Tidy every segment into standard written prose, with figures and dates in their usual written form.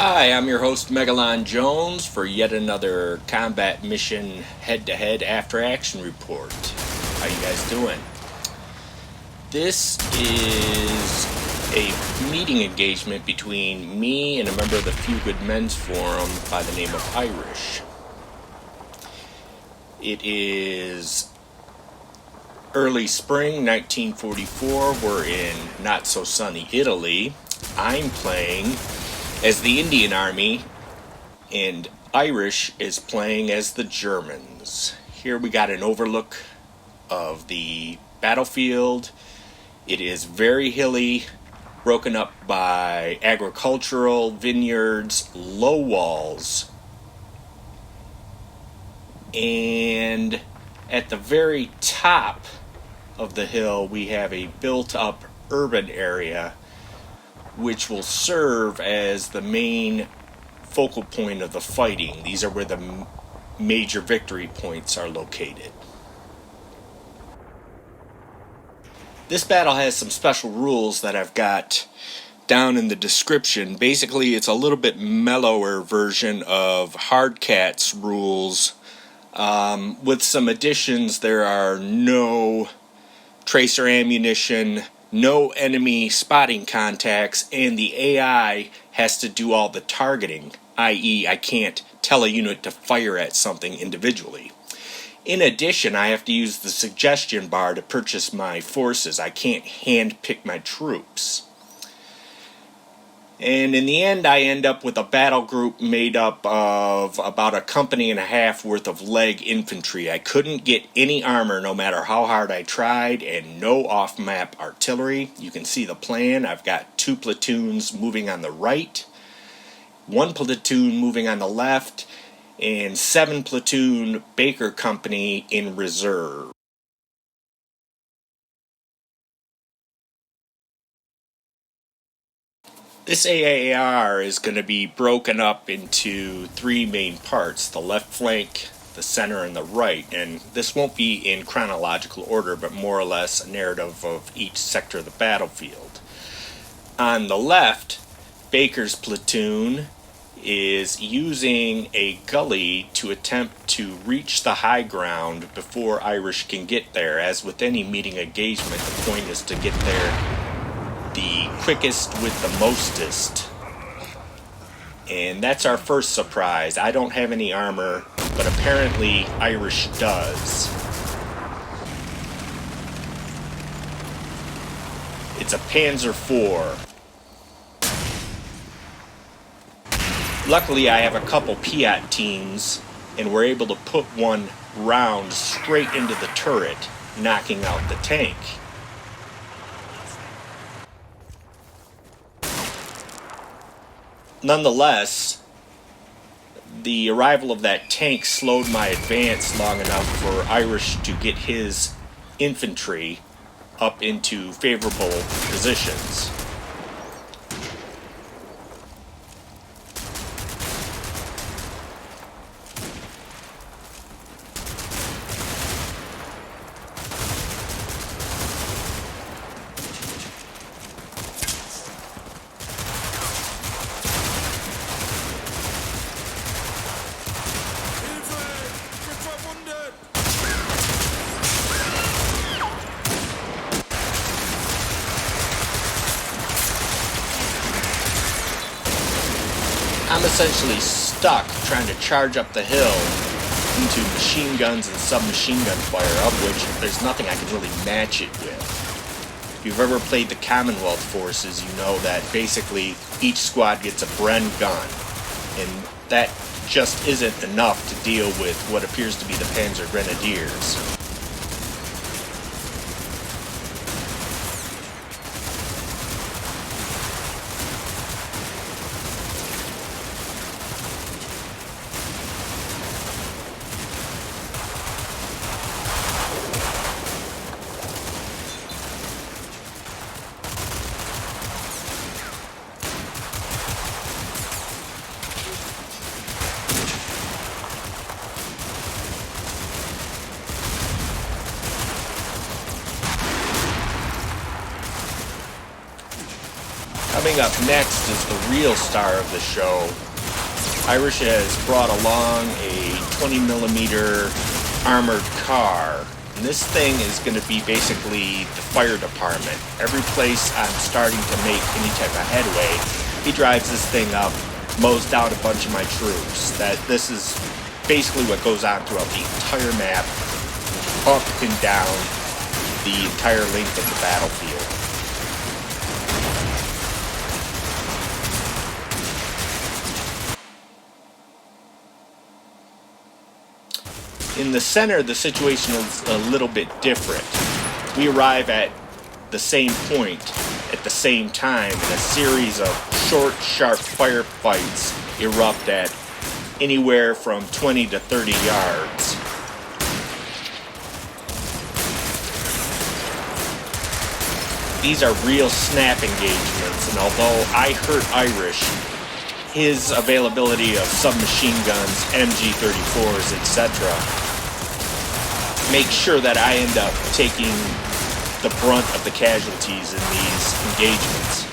Hi, I'm your host Megalon Jones for yet another combat mission head-to-head after-action report. How you guys doing? This is a meeting engagement between me and a member of the Few Good Men's Forum by the name of Irish. It is early spring 1944. We're in not-so-sunny Italy. I'm playing as the Indian Army, and Irish is playing as the Germans. Here we got an overlook of the battlefield. It is very hilly, broken up by agricultural vineyards, low walls, and at the very top of the hill we have a built-up urban area which will serve as the main focal point of the fighting. These are where the major victory points are located. This battle has some special rules that I've got down in the description. Basically, it's a little bit mellower version of Hardcat's rules. With some additions, there are no tracer ammunition, no enemy spotting contacts, and the AI has to do all the targeting, i.e. I can't tell a unit to fire at something individually. In addition, I have to use the suggestion bar to purchase my forces. I can't hand pick my troops. And in the end, I end up with a battle group made up of about a company and a half worth of leg infantry. I couldn't get any armor no matter how hard I tried, and no off-map artillery. You can see the plan. I've got 2 platoons moving on the right, 1 platoon moving on the left, and 7 platoon Baker Company in reserve. This AAR is going to be broken up into 3 main parts: the left flank, the center, and the right. And this won't be in chronological order, but more or less a narrative of each sector of the battlefield. On the left, Baker's platoon is using a gully to attempt to reach the high ground before Irish can get there. As with any meeting engagement, the point is to get there the quickest with the mostest. And that's our first surprise. I don't have any armor, but apparently Irish does. It's a Panzer IV. Luckily I have a couple Piat teams, and we're able to put one round straight into the turret, knocking out the tank. Nonetheless, the arrival of that tank slowed my advance long enough for Irish to get his infantry up into favorable positions. I'm essentially stuck trying to charge up the hill into machine guns and submachine gun fire, of which there's nothing I can really match it with. If you've ever played the Commonwealth forces, you know that basically each squad gets a Bren gun, and that just isn't enough to deal with what appears to be the Panzer Grenadiers. Coming up next is the real star of the show. Irish has brought along a 20mm armored car. And this thing is going to be basically the fire department. Every place I'm starting to make any type of headway, he drives this thing up, mows down a bunch of my troops. This is basically what goes on throughout the entire map, up and down the entire length of the battlefield. In the center, the situation is a little bit different. We arrive at the same point at the same time, and a series of short, sharp firefights erupt at anywhere from 20 to 30 yards. These are real snap engagements, and although I hurt Irish, his availability of submachine guns, MG34s, etc., make sure that I end up taking the brunt of the casualties in these engagements.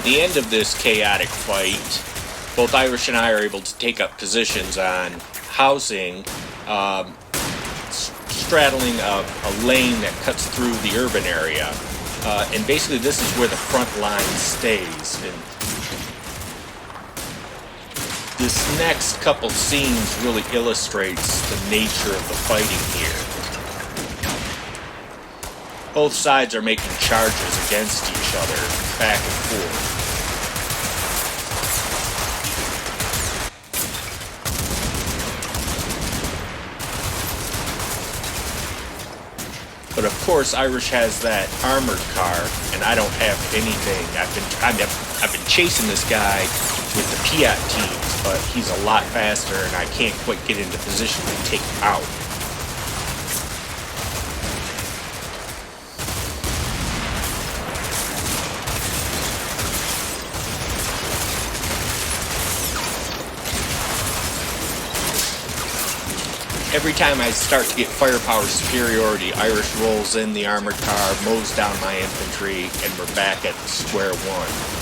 At the end of this chaotic fight, both Irish and I are able to take up positions on housing, straddling a lane that cuts through the urban area. And basically this is where the front line stays. And this next couple scenes really illustrates the nature of the fighting here. Both sides are making charges against each other, back and forth. But of course, Irish has that armored car, and I don't have anything. I've been chasing this guy with the Piat teams, but he's a lot faster, and I can't quite get into position to take him out. Every time I start to get firepower superiority, Irish rolls in the armored car, mows down my infantry, and we're back at square one.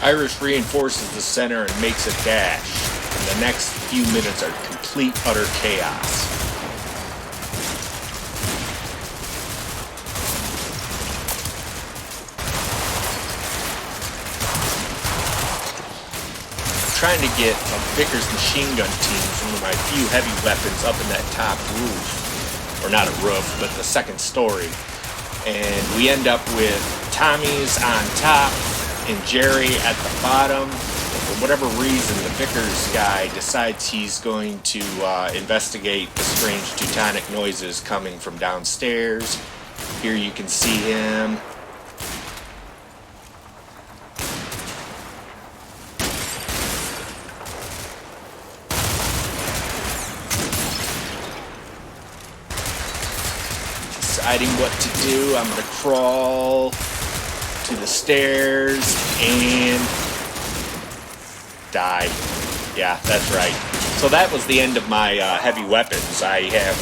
Irish reinforces the center and makes a dash, and the next few minutes are complete, utter chaos. Trying to get a Vickers machine gun team from my few heavy weapons up in that top roof, or not a roof, but the second story, and we end up with Tommy's on top and Jerry at the bottom. For whatever reason, the Vickers guy decides he's going to investigate the strange Teutonic noises coming from downstairs. Here you can see him. Deciding what to do. I'm going to crawl to the stairs and die. Yeah, that's right. So that was the end of my heavy weapons. I have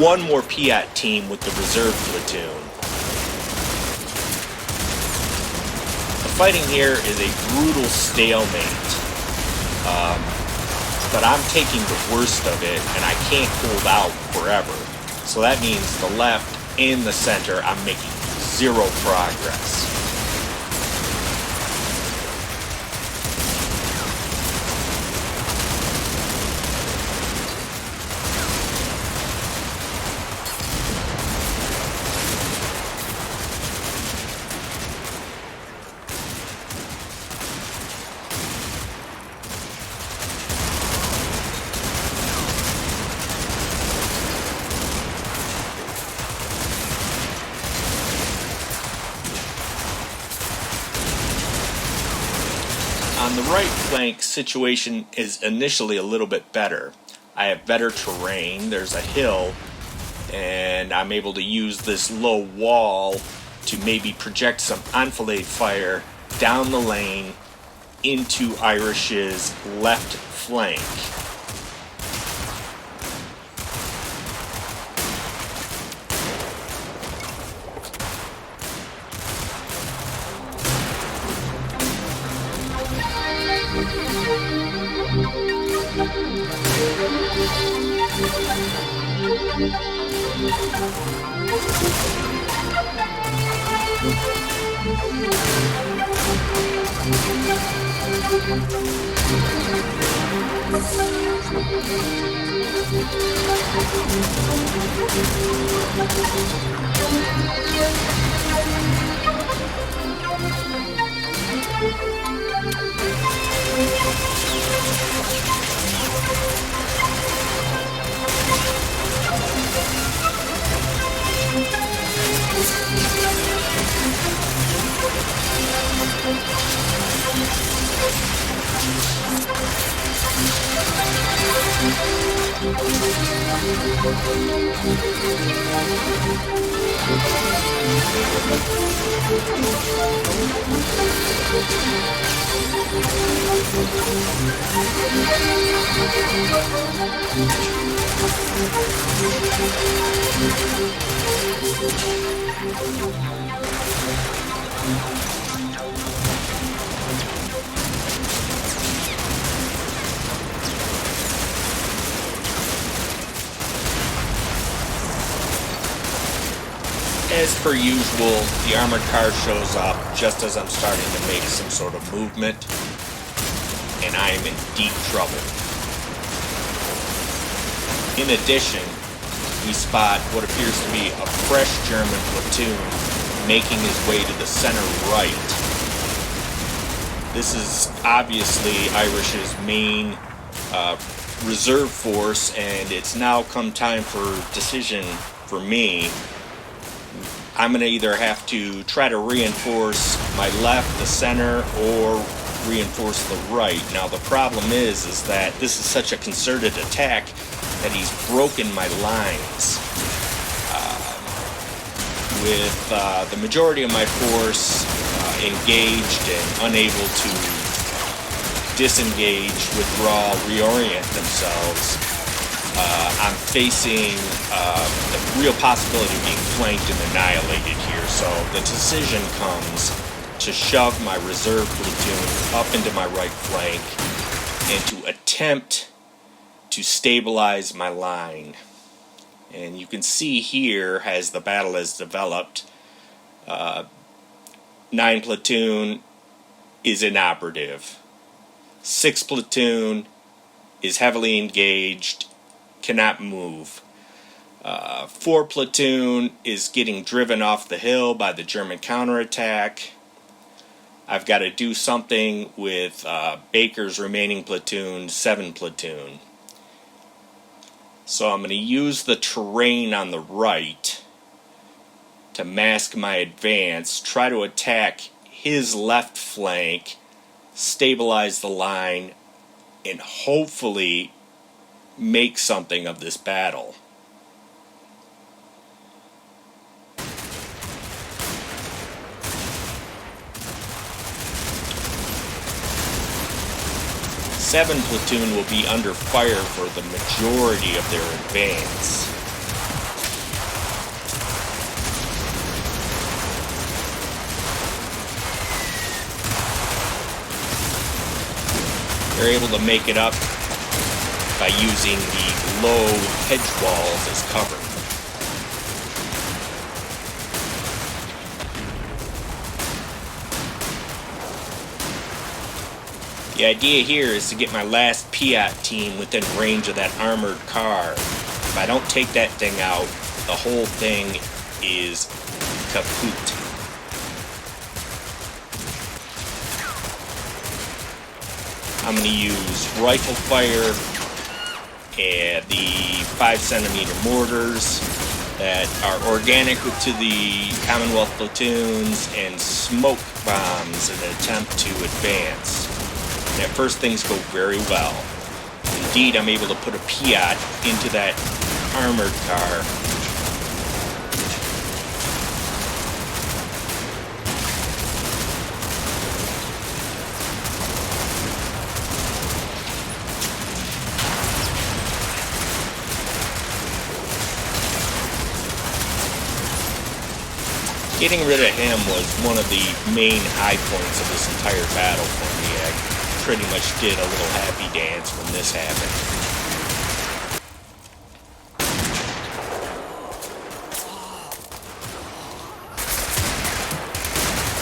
one more Piat team with the reserve platoon. The fighting here is a brutal stalemate. But I'm taking the worst of it, and I can't hold out forever. So that means the left and the center, I'm making zero progress. On the right flank, situation is initially a little bit better. I have better terrain, there's a hill, and I'm able to use this low wall to maybe project some enfilade fire down the lane into Irish's left flank. As per usual, the armored car shows up just as I'm starting to make some sort of movement, and I am in deep trouble. In addition, we spot what appears to be a fresh German platoon making his way to the center right. This is obviously Irish's main reserve force, and it's now come time for decision for me. I'm going to either have to try to reinforce my left, the center, or reinforce the right. Now the problem is that this is such a concerted attack that he's broken my lines. With the majority of my force engaged and unable to disengage, withdraw, reorient themselves, I'm facing the real possibility of being flanked and annihilated here. So the decision comes, to shove my reserve platoon up into my right flank and to attempt to stabilize my line. And you can see here, as the battle has developed, 9 platoon is inoperative. 6 platoon is heavily engaged, cannot move. 4 platoon is getting driven off the hill by the German counterattack. I've got to do something with Baker's remaining platoon, 7 platoon. So I'm going to use the terrain on the right to mask my advance, try to attack his left flank, stabilize the line, and hopefully make something of this battle. Seven platoon will be under fire for the majority of their advance. They're able to make it up by using the low hedge walls as cover. The idea here is to get my last Piat team within range of that armored car. If I don't take that thing out, the whole thing is kaput. I'm going to use rifle fire and the 5cm mortars that are organic to the Commonwealth platoons and smoke bombs in an attempt to advance. And at first things go very well. Indeed, I'm able to put a Piat into that armored car. Getting rid of him was one of the main high points of this entire battle for me. I pretty much did a little happy dance when this happened.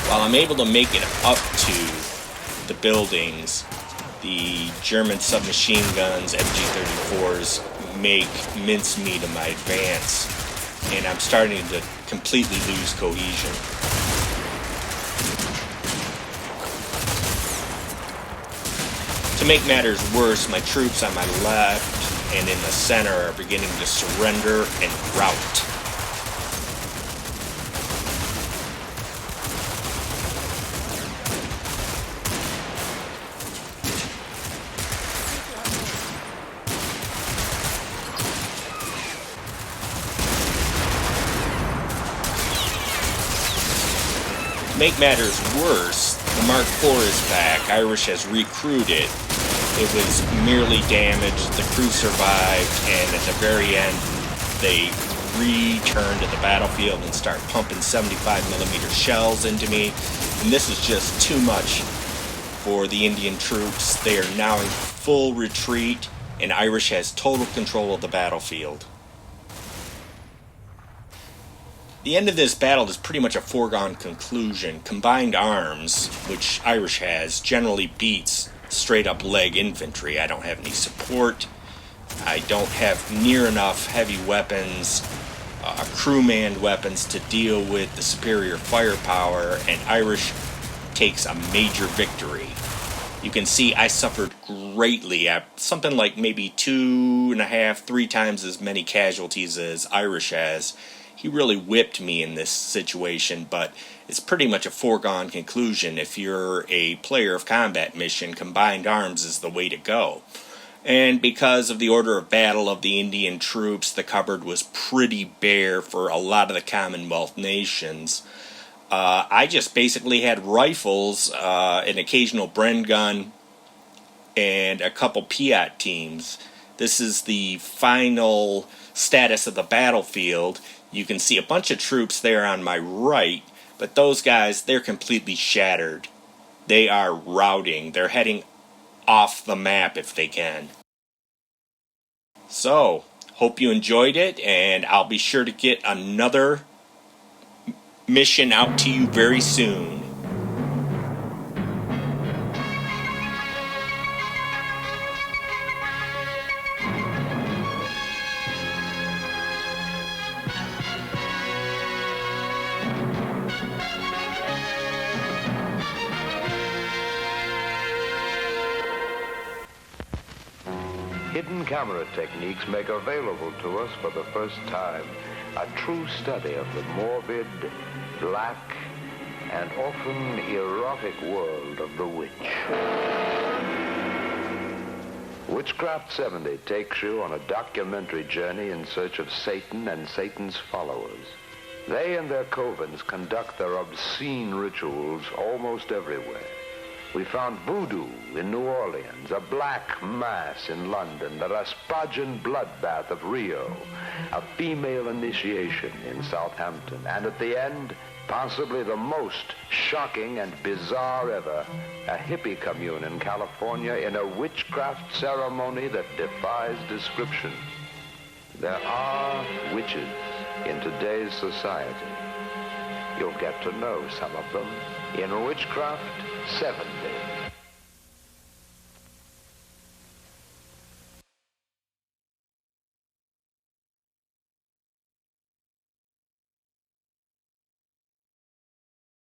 While I'm able to make it up to the buildings, the German submachine guns, MG-34s, make mincemeat of my advance, and I'm starting to completely lose cohesion. To make matters worse, my troops on my left and in the center are beginning to surrender and rout. To make matters worse, the Mark IV is back. Irish has recruited. It was merely damaged, the crew survived, and at the very end, they return to the battlefield and start pumping 75mm shells into me. And this is just too much for the Indian troops. They are now in full retreat, and Irish has total control of the battlefield. The end of this battle is pretty much a foregone conclusion. Combined arms, which Irish has, generally beats straight-up leg infantry. I don't have any support. I don't have near enough heavy weapons, crew-manned weapons to deal with the superior firepower, and Irish takes a major victory. You can see I suffered greatly at something like maybe 2.5, 3 times as many casualties as Irish has. He really whipped me in this situation, but it's pretty much a foregone conclusion. If you're a player of combat mission, combined arms is the way to go. And because of the order of battle of the Indian troops, the cupboard was pretty bare for a lot of the Commonwealth nations. I just basically had rifles, an occasional Bren gun, and a couple Piat teams. This is the final status of the battlefield. You can see a bunch of troops there on my right, But those guys, they're completely shattered. They are routing. They're heading off the map if they can. So, hope you enjoyed it, and I'll be sure to get another mission out to you very soon. Hidden camera techniques make available to us for the first time a true study of the morbid, black, and often erotic world of the witch. Witchcraft 70 takes you on a documentary journey in search of Satan and Satan's followers. They and their covens conduct their obscene rituals almost everywhere. We found voodoo in New Orleans, a black mass in London, the Rasputin bloodbath of Rio, a female initiation in Southampton, and at the end, possibly the most shocking and bizarre ever, a hippie commune in California in a witchcraft ceremony that defies description. There are witches in today's society. You'll get to know some of them in Witchcraft 70.